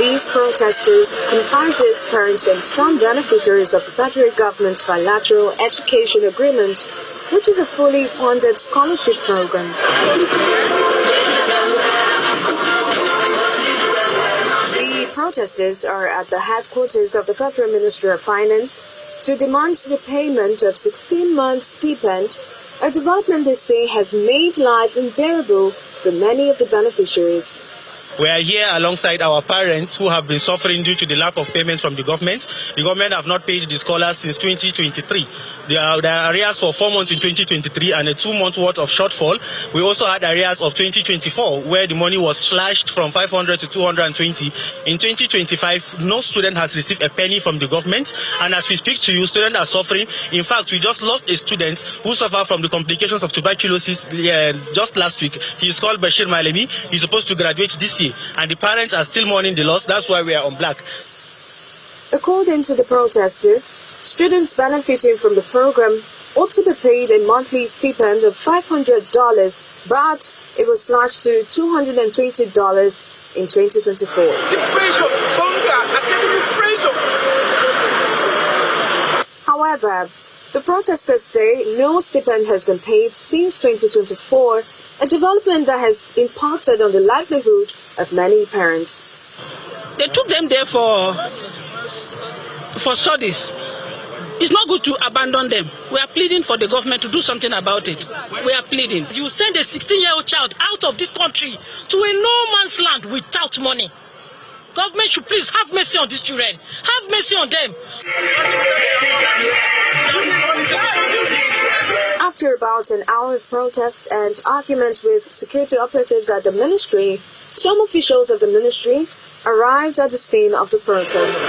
These protesters comprises parents and some beneficiaries of the federal government's bilateral education agreement, which is a fully funded scholarship program. The protesters are at the headquarters of the Federal Ministry of Finance to demand the payment of 16 months stipend, a development they say has made life unbearable for many of the beneficiaries. We are here alongside our parents who have been suffering due to the lack of payments from the government. The government have not paid the scholars since 2023. There are arrears for 4 months in 2023 and a 2-month worth of shortfall. We also had arrears of 2024 where the money was slashed from 500 to 220. In 2025, no student has received a penny from the government, and as we speak to you, students are suffering. In fact, we just lost a student who suffered from the complications of tuberculosis just last week. He is called Bashir Malemi. He's supposed to graduate this year, and the parents are still mourning the loss. That's why we are on black. According to the protesters, students benefiting from the program ought to be paid a monthly stipend of $500, but it was slashed to $220 in 2024. However, the protesters say no stipend has been paid since 2024, a development that has impacted on the livelihood of many parents. They took them there for studies. It's not good to abandon them. We are pleading for the government to do something about it. We are pleading. You send a 16-year-old child out of this country to a no-man's land without money. Government should please have mercy on these children. Have mercy on them. After about an hour of protest and argument with security operatives at the ministry, some officials of the ministry arrived at the scene of the protest.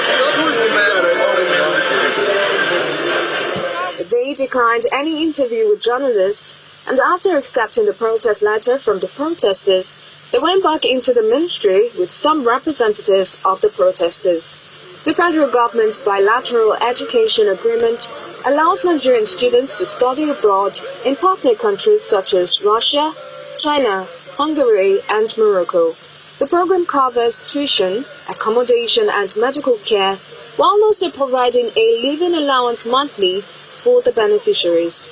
They declined any interview with journalists, and after accepting the protest letter from the protesters, they went back into the ministry with some representatives of the protesters. The federal government's bilateral education agreement allows Nigerian students to study abroad in partner countries such as Russia, China, Hungary, and Morocco. The program covers tuition, accommodation, and medical care, while also providing a living allowance monthly for the beneficiaries.